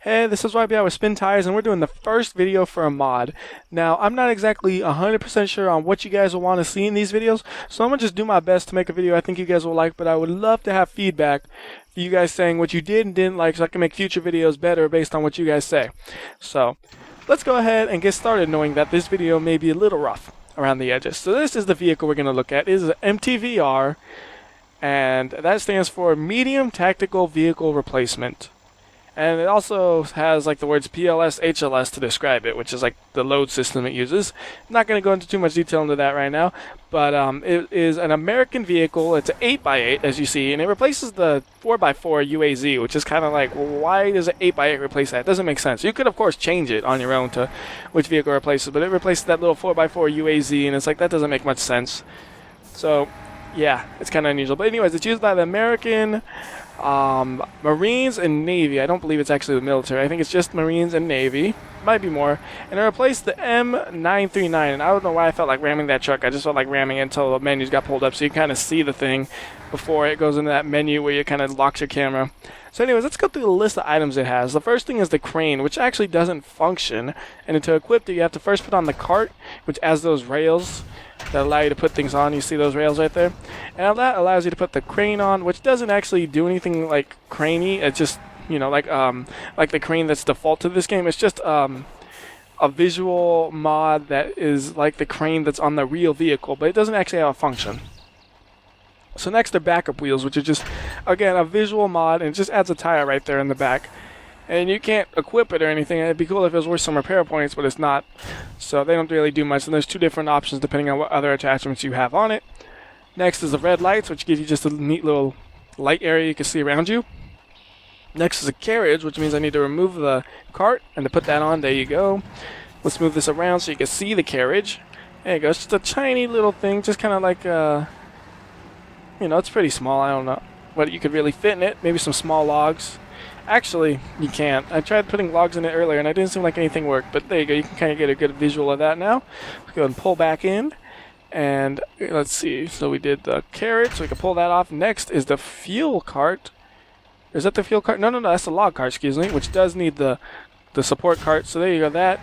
Hey, this is WhyBeAre with Spintires, and we're doing the first video for a mod. Now, I'm not exactly 100% sure on what you guys will want to see in these videos, so I'm going to just do my best to make a video I think you guys will like, but I would love to have feedback for you guys saying what you did and didn't like so I can make future videos better based on what you guys say. So, let's go ahead and get started knowing that this video may be a little rough around the edges. So this is the vehicle we're going to look at. It is an MTVR, and that stands for Medium Tactical Vehicle Replacement. And it also has like the words PLS-HSL to describe it, which is like the load system it uses. I'm not going to go into too much detail into that right now, but it is an American vehicle. It's an 8x8, as you see, and it replaces the 4x4 UAZ, which is kind of like, well, why does an 8x8 replace that? It doesn't make sense. You could, of course, change it on your own to which vehicle it replaces, but it replaces that little 4x4 UAZ, and it's like, that doesn't make much sense. So, yeah, it's kind of unusual. But anyways, it's used by the American Marines and Navy. I don't believe it's actually the military. I think it's just Marines and Navy. Might be more. And it replaced the M939. And I don't know why I felt like ramming that truck. I just felt like ramming it until the menus got pulled up so you kind of see the thing before it goes into that menu where you kind of locks your camera. So anyways, let's go through the list of items it has. The first thing is the crane, which actually doesn't function. And to equip it, you have to first put on the cart, which has those rails that allow you to put things on. You see those rails right there? And that allows you to put the crane on, which doesn't actually do anything like craney. It's just, you know, like the crane that's default to this game. It's just a visual mod that is like the crane that's on the real vehicle, but it doesn't actually have a function. So next are backup wheels, which are just, again, a visual mod, and it just adds a tire right there in the back. And you can't equip it or anything. It'd be cool if it was worth some repair points, but it's not. So they don't really do much. And there's two different options depending on what other attachments you have on it. Next is the red lights, which gives you just a neat little light area you can see around you. Next is a carriage, which means I need to remove the cart and to put that on. There you go. Let's move this around so you can see the carriage. There you go. It's just a tiny little thing, just kind of like, you know, it's pretty small. I don't know what you could really fit in it. Maybe some small logs. Actually, you can't. I tried putting logs in it earlier, and it didn't seem like anything worked. But there you go. You can kind of get a good visual of that now. Let's go ahead and pull back in. And let's see. So we did the carriage, so we can pull that off. Next is the fuel cart. Is that the fuel cart? No, that's the log cart, excuse me, which does need the support cart. So there you go. That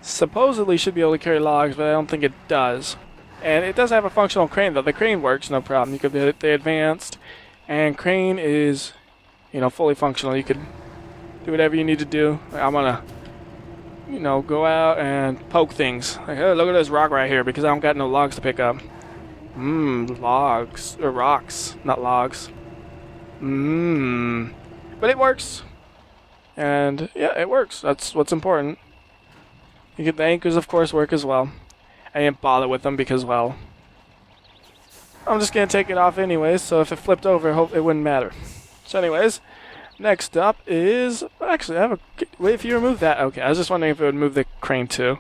supposedly should be able to carry logs, but I don't think it does. And it does have a functional crane, though. The crane works, no problem. You could hit the advanced. And crane is, you know, fully functional. You could do whatever you need to do. I'm gonna, you know, go out and poke things. Like, hey, look at this rock right here, because I don't got no logs to pick up. Logs. Or rocks, not logs. But it works. And, yeah, it works. That's what's important. You get the anchors, of course, work as well. I didn't bother with them because, well, I'm just going to take it off anyways, so if it flipped over, I hope it wouldn't matter. So anyways, next up is, actually, wait, if you remove that, okay, I was just wondering if it would move the crane too.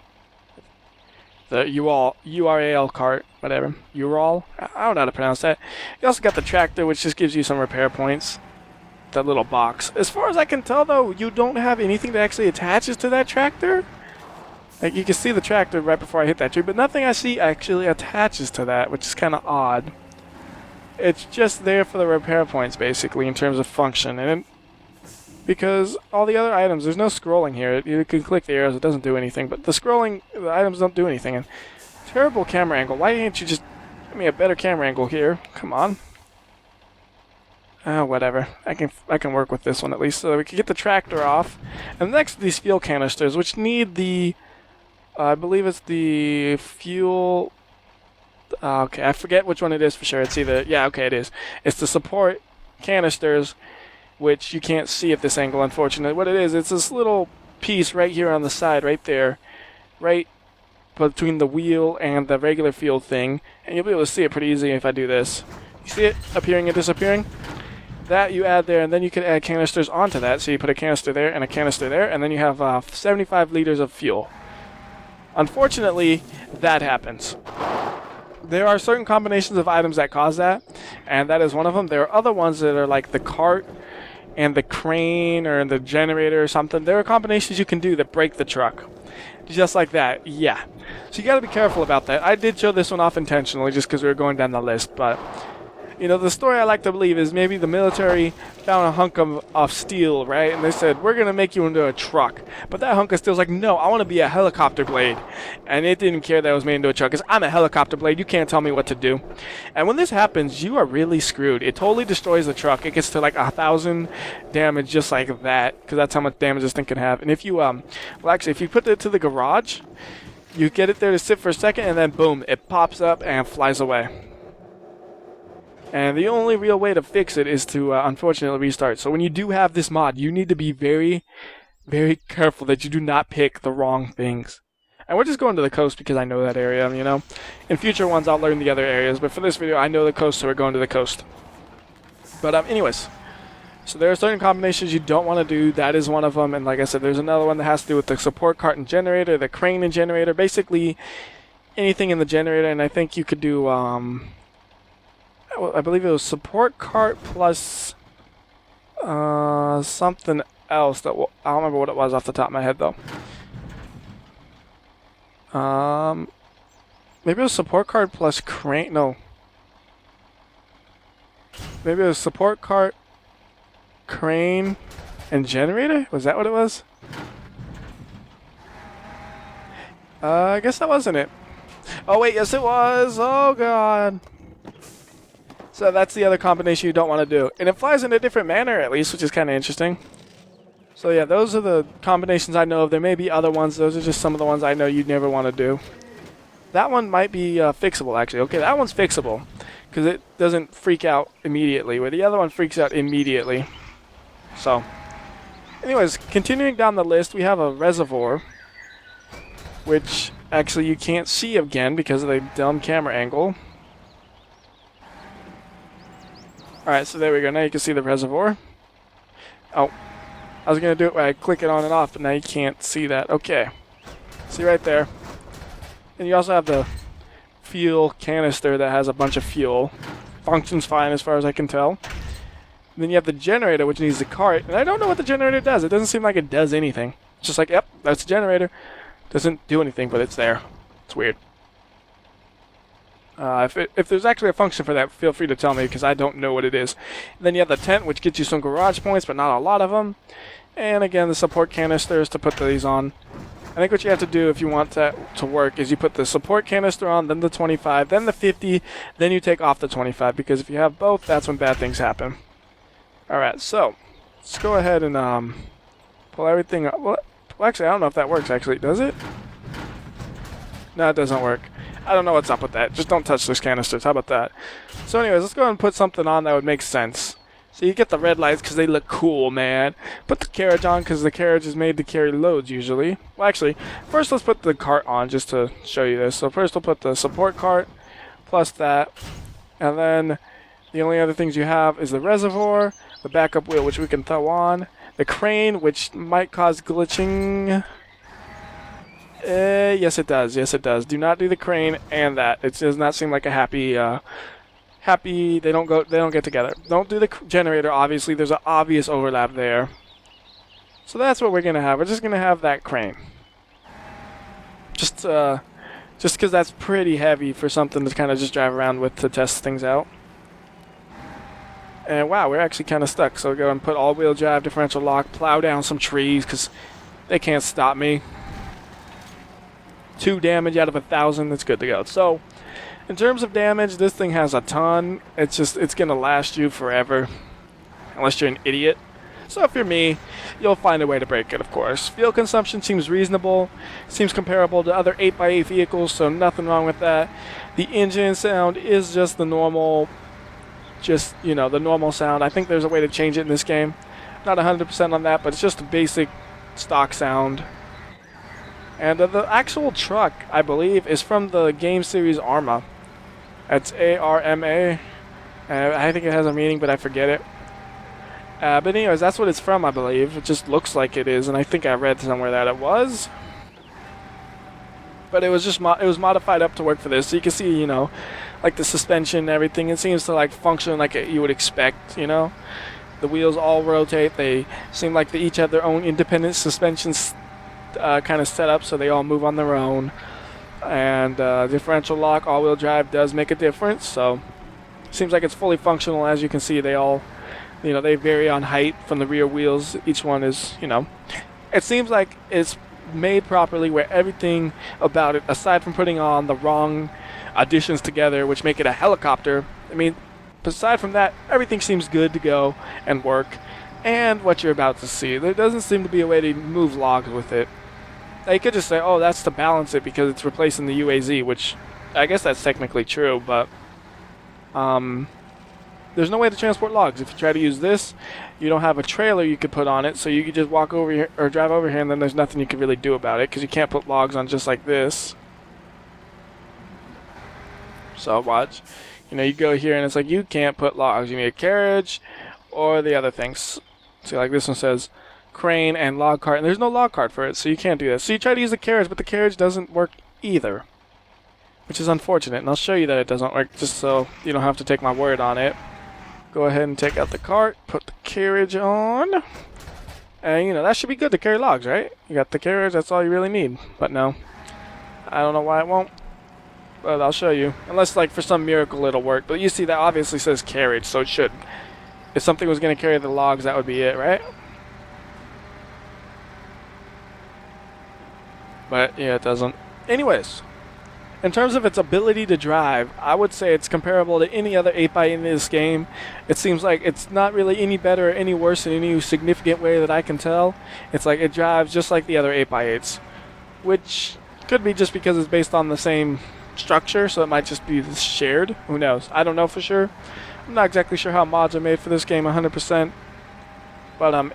The URAL cart, whatever, URAL, I don't know how to pronounce that. You also got the tractor, which just gives you some repair points. That little box. As far as I can tell, though, you don't have anything that actually attaches to that tractor. Like, you can see the tractor right before I hit that tree, but nothing I see actually attaches to that, which is kind of odd. It's just there for the repair points, basically, in terms of function. And because all the other items, there's no scrolling here. You can click the arrows, it doesn't do anything, but the items don't do anything. And terrible camera angle. Why didn't you just give me a better camera angle here? Come on. Whatever. I can work with this one at least, so we can get the tractor off. And next, these fuel canisters, which need the, I believe it's the fuel. Okay, I forget which one it is for sure. It's either, yeah, okay, it is. It's the support canisters, which you can't see at this angle, unfortunately. What it is, it's this little piece right here on the side, right there, right between the wheel and the regular fuel thing, and you'll be able to see it pretty easy if I do this. You see it appearing and disappearing? That you add there, and then you can add canisters onto that. So you put a canister there and a canister there, and then you have 75 liters of fuel. Unfortunately, that happens. There are certain combinations of items that cause that, and that is one of them. There are other ones that are like the cart and the crane or the generator or something. There are combinations you can do that break the truck. Just like that, yeah. So you got to be careful about that. I did show this one off intentionally just because we were going down the list, but You know, the story I like to believe is maybe the military found a hunk of steel, right? And they said, we're going to make you into a truck. But that hunk of steel's like, no, I want to be a helicopter blade. And it didn't care that it was made into a truck, because I'm a helicopter blade. You can't tell me what to do. And when this happens, you are really screwed. It totally destroys the truck. It gets to like 1,000 damage just like that, because that's how much damage this thing can have. And if you, well, actually, if you put it to the garage, you get it there to sit for a second, and then boom, it pops up and flies away. And the only real way to fix it is to, unfortunately, restart. So when you do have this mod, you need to be very, very careful that you do not pick the wrong things. And we're just going to the coast because I know that area, you know. In future ones, I'll learn the other areas. But for this video, I know the coast, so we're going to the coast. But anyways, so there are certain combinations you don't want to do. That is one of them. And like I said, there's another one that has to do with the support cart and generator, the crane and generator, basically anything in the generator. And I think you could do, I believe it was support cart plus something else. I don't remember what it was off the top of my head, though. Maybe it was support cart plus crane. No. Maybe it was support cart, crane, and generator? Was that what it was? I guess that wasn't it. Oh wait, yes it was! Oh god! So that's the other combination you don't want to do. And it flies in a different manner at least, which is kind of interesting. So yeah, those are the combinations I know of. There may be other ones. Those are just some of the ones I know you'd never want to do. That one might be fixable actually. Okay, that one's fixable, because it doesn't freak out immediately, where the other one freaks out immediately. So, anyways, continuing down the list, we have a Reservoir, which actually you can't see again because of the dumb camera angle. Alright, so there we go. Now you can see the Reservoir. Oh, I was going to do it where I click it on and off, but now you can't see that. Okay. See right there. And you also have the fuel canister that has a bunch of fuel. Functions fine as far as I can tell. And then you have the generator, which needs the cart. And I don't know what the generator does. It doesn't seem like it does anything. It's just like, yep, that's the generator. Doesn't do anything, but it's there. It's weird. If there's actually a function for that, feel free to tell me, because I don't know what it is. And then you have the tent, which gets you some garage points, but not a lot of them. And again, the support canisters to put these on. I think what you have to do if you want that to work is you put the support canister on, then the 25, then the 50, then you take off the 25, because if you have both, that's when bad things happen. Alright, so let's go ahead and pull everything up. Well, actually, I don't know if that works, actually. Does it? No, it doesn't work. I don't know what's up with that. Just don't touch those canisters. How about that? So anyways, let's go ahead and put something on that would make sense. So you get the red lights because they look cool, man. Put the carriage on because the carriage is made to carry loads usually. Well, actually, first let's put the cart on just to show you this. So first we'll put the support cart plus that. And then the only other things you have is the Reservoir, the backup wheel, which we can throw on, the crane, which might cause glitching. Yes it does. Yes it does. Do not do the crane and that. It does not seem like a happy they don't get together. Don't do the generator, obviously. There's an obvious overlap there. So that's what we're going to have. We're just going to have that crane. Just because that's pretty heavy for something to kind of just drive around with to test things out. And wow, we're actually kind of stuck. So we'll go and put all-wheel drive, differential lock, plow down some trees because they can't stop me. 2 damage out of 1,000. That's good to go. So in terms of damage, this thing has a ton. It's going to last you forever. Unless you're an idiot. So if you're me, you'll find a way to break it, of course. Fuel consumption seems reasonable. Seems comparable to other 8x8 vehicles, so nothing wrong with that. The engine sound is just the normal, the normal sound. I think there's a way to change it in this game. Not 100% on that, but it's just a basic stock sound. And the actual truck, I believe, is from the game series Arma. It's ARMA. I think it has a meaning, but I forget it. But anyways, that's what it's from, I believe. It just looks like it is, and I think I read somewhere that it was. But it was just it was modified up to work for this. So you can see, like the suspension and everything. It seems to like function like you would expect, The wheels all rotate. They seem like they each have their own independent suspensions kind of set up, so they all move on their own. And differential lock, all-wheel drive does make a difference, so Seems like it's fully functional. As you can see, they all, you know, they vary on height from the rear wheels. Each one is, you know, it seems like it's made properly where everything about it, aside from putting on the wrong additions together which make it a helicopter, I mean, aside from that, everything seems good to go and work. And what you're about to see, there doesn't seem to be a way to move logs with it. Now, you could just say, oh, that's to balance it because it's replacing the UAZ, which I guess that's technically true, but there's no way to transport logs. If you try to use this, you don't have a trailer you could put on it, so you could just walk over here or drive over here, and then there's nothing you can really do about it because you can't put logs on just like this. So watch, you know, you go here and it's like you can't put logs. You need a carriage or the other things. See, like this one says crane and log cart, and there's no log cart for it, so you can't do that. So you try to use the carriage, but the carriage doesn't work either, which is unfortunate. And I'll show you that it doesn't work just so you don't have to take my word on it. Go ahead and take out the cart, put the carriage on, and you know, that should be good to carry logs, right? You got the carriage, that's all you really need. But no, I don't know why it won't, but I'll show you. Unless, like, for some miracle it'll work. But you see, that obviously says carriage, so it should. If something was going to carry the logs, that would be it, right? But yeah, it doesn't. Anyways, in terms of its ability to drive, I would say it's comparable to any other 8x8 in this game. It seems like it's not really any better or any worse in any significant way that I can tell. It's like it drives just like the other 8x8s, which could be just because it's based on the same structure, so it might just be shared. Who knows? I don't know for sure. I'm not exactly sure how mods are made for this game 100%, but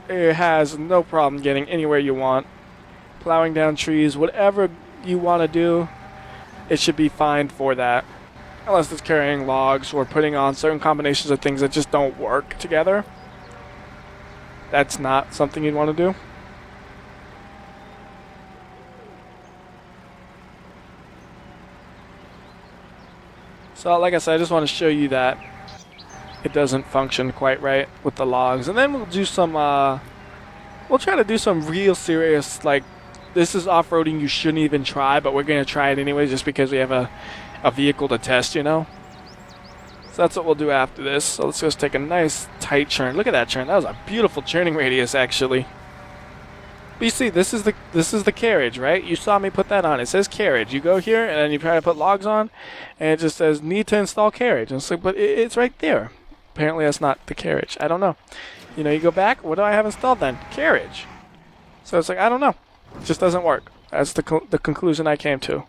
it has no problem getting anywhere you want. Plowing down trees, whatever you want to do, it should be fine for that, unless it's carrying logs or putting on certain combinations of things that just don't work together. That's not something you'd want to do. So like I said, I just want to show you that it doesn't function quite right with the logs, and then we'll do some we'll try to do some real serious, like, this is off-roading you shouldn't even try, but we're going to try it anyway just because we have a vehicle to test, you know? So that's what we'll do after this. So let's just take a nice tight churn. Look at that churn. That was a beautiful churning radius, actually. But you see, this is the carriage, right? You saw me put that on. It says carriage. You go here, and then you try to put logs on, and it just says need to install carriage. And it's like, but it's right there. Apparently that's not the carriage. I don't know. You know, you go back. What do I have installed then? Carriage. So it's like, I don't know. It just doesn't work. That's the conclusion I came to.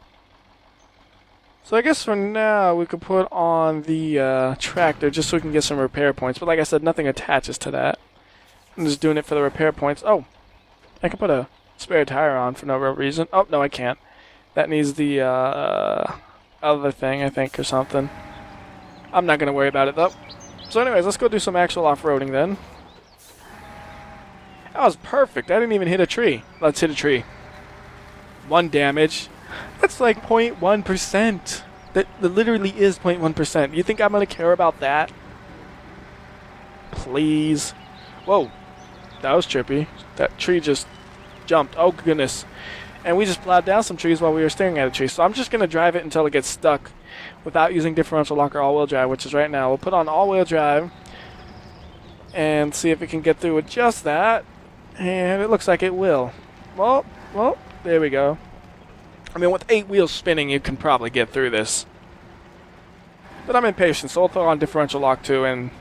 So I guess for now we could put on the tractor just so we can get some repair points. But like I said, nothing attaches to that. I'm just doing it for the repair points. Oh, I can put a spare tire on for no real reason. Oh, no, I can't. That needs the other thing, I think, or something. I'm not going to worry about it, though. So anyways, let's go do some actual off-roading then. That was perfect. I didn't even hit a tree. Let's hit a tree. 1 damage. That's like 0.1%. That literally is 0.1%. You think I'm going to care about that? Please. Whoa. That was trippy. That tree just jumped. Oh, goodness. And we just plowed down some trees while we were staring at a tree. So I'm just going to drive it until it gets stuck without using differential lock or all-wheel drive, which is right now. We'll put on all-wheel drive and see if it can get through with just that. And it looks like it will. Well, there we go. I mean, with 8 wheels spinning, you can probably get through this. But I'm impatient, so I'll throw on differential lock too and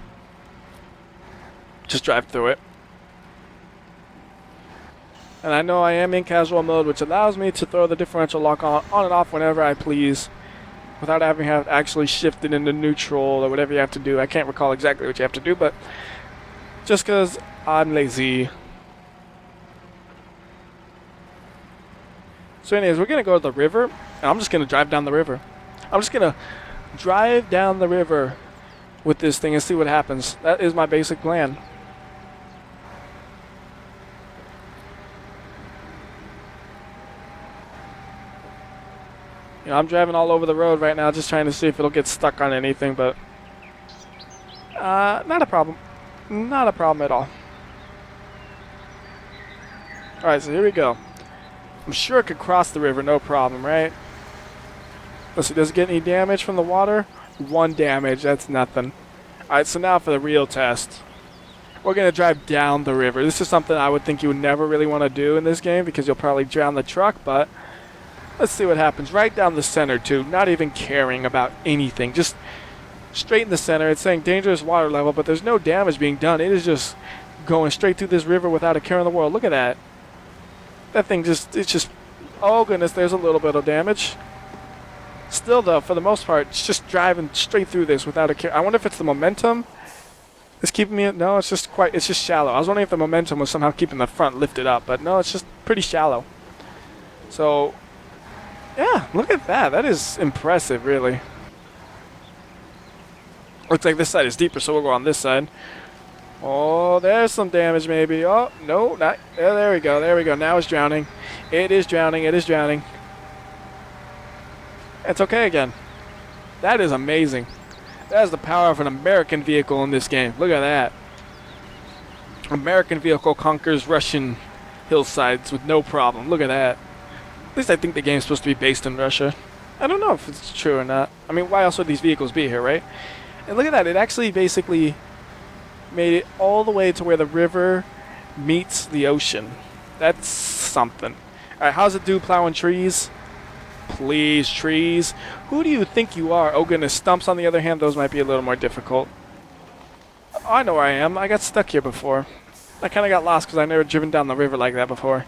just drive through it. And I know I am in casual mode, which allows me to throw the differential lock on and off whenever I please, without having to actually shift it into neutral or whatever you have to do. I can't recall exactly what you have to do, but just because I'm lazy. So anyways, we're going to go to the river, and I'm just going to drive down the river. I'm just going to drive down the river with this thing and see what happens. That is my basic plan. You know, I'm driving all over the road right now just trying to see if it'll get stuck on anything, but not a problem. Not a problem at all. Alright, so here we go. I'm sure it could cross the river, no problem, right? Let's see, does it get any damage from the water? 1 damage. That's nothing. Alright, so now for the real test. We're going to drive down the river. This is something I would think you would never really want to do in this game because you'll probably drown the truck, but let's see what happens. Right down the center, too. Not even caring about anything. Just straight in the center. It's saying dangerous water level, but there's no damage being done. It is just going straight through this river without a care in the world. Look at that. That thing just, it's just, oh goodness, there's a little bit of damage. Still, though, for the most part, it's just driving straight through this without a care. I wonder if it's the momentum that's keeping me, no, it's just shallow. I was wondering if the momentum was somehow keeping the front lifted up, but no, it's just pretty shallow. So, yeah, look at that. That is impressive, really. Looks like this side is deeper, so we'll go on this side. Oh, there's some damage maybe. Oh, no, not. Oh, there we go. There we go. Now it's drowning. It is drowning. It is drowning. It's okay again. That is amazing. That is the power of an American vehicle in this game. Look at that. American vehicle conquers Russian hillsides with no problem. Look at that. At least I think the game's supposed to be based in Russia. I don't know if it's true or not. I mean, why else would these vehicles be here, right? And look at that. It actually basically made it all the way to where the river meets the ocean. That's something. Alright, how's it do plowing trees? Please, trees. Who do you think you are? Oh goodness, stumps on the other hand, those might be a little more difficult. Oh, I know where I am. I got stuck here before. I kind of got lost because I've never driven down the river like that before.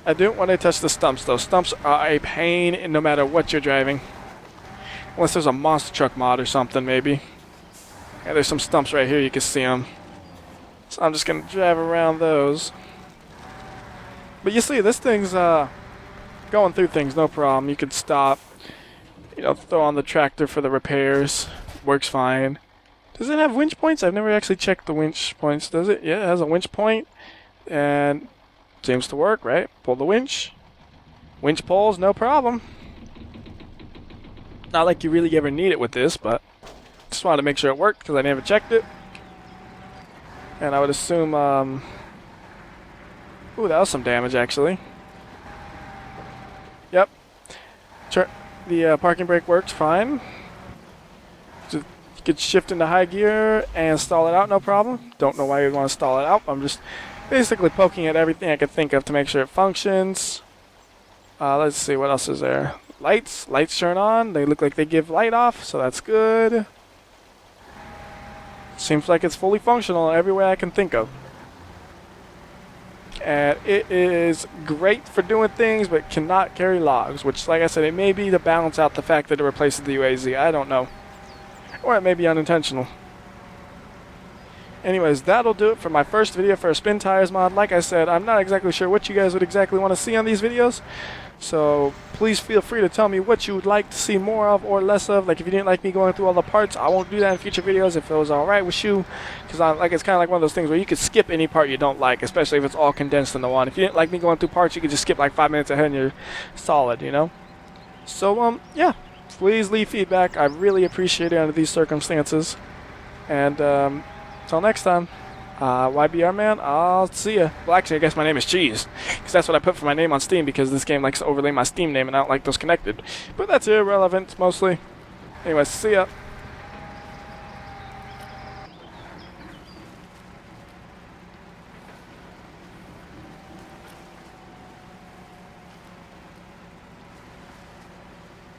I don't want to touch the stumps though. Stumps are a pain no matter what you're driving. Unless there's a monster truck mod or something maybe. Yeah, there's some stumps right here, you can see them. So I'm just going to drive around those. But you see, this thing's going through things, no problem. You could stop, you know, throw on the tractor for the repairs. Works fine. Does it have winch points? I've never actually checked the winch points, does it? Yeah, it has a winch point. And seems to work, right? Pull the winch. Winch pulls, no problem. Not like you really ever need it with this, but just wanted to make sure it worked because I never checked it. And I would assume, ooh, that was some damage actually. Yep. The parking brake works fine. Just, you could shift into high gear and stall it out, no problem. Don't know why you'd want to stall it out. I'm just basically poking at everything I could think of to make sure it functions. Let's see, what else is there? Lights turn on. They look like they give light off, so that's good. Seems like it's fully functional every way I can think of. And it is great for doing things, but cannot carry logs, which, like I said, it may be to balance out the fact that it replaces the UAZ. I don't know. Or it may be unintentional. Anyways, that'll do it for my first video for a Spintires mod. Like I said, I'm not exactly sure what you guys would exactly want to see on these videos. So please feel free to tell me what you would like to see more of or less of. Like if you didn't like me going through all the parts, I won't do that in future videos if it was alright with you. Because it's kind of like one of those things where you could skip any part you don't like, especially if it's all condensed into one. If you didn't like me going through parts, you could just skip like 5 minutes ahead and you're solid, you know? So, yeah. Please leave feedback. I really appreciate it under these circumstances. And, until next time. WhyBeAre man, I'll see ya. Well, actually, I guess my name is Cheese, because that's what I put for my name on Steam, because this game likes to overlay my Steam name, and I don't like those connected. But that's irrelevant, mostly. Anyways, see ya.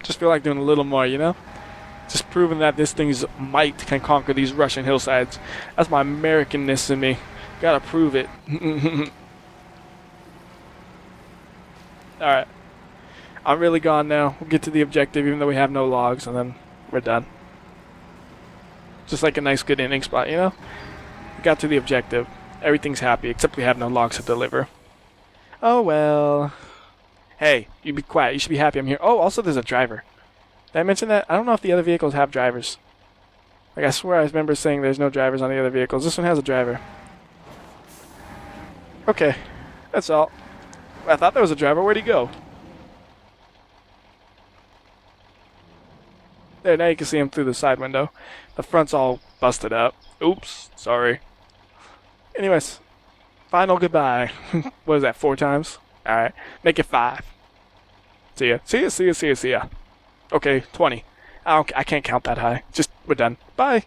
Just feel like doing a little more, you know? Just proving that this thing's might can conquer these Russian hillsides. That's my Americanness in me. Gotta prove it. Alright. I'm really gone now. We'll get to the objective even though we have no logs, and then we're done. Just like a nice good ending spot, you know? We got to the objective. Everything's happy, except we have no logs to deliver. Oh well. Hey, you be quiet. You should be happy I'm here. Oh, also there's a driver. Did I mention that? I don't know if the other vehicles have drivers. Like, I swear I remember saying there's no drivers on the other vehicles. This one has a driver. Okay. That's all. I thought there was a driver. Where'd he go? There, now you can see him through the side window. The front's all busted up. Oops. Sorry. Anyways. Final goodbye. What is that, 4 times? Alright. Make it 5. See ya. See ya, see ya, see ya, see ya. Okay, 20. I can't count that high. Just, we're done. Bye.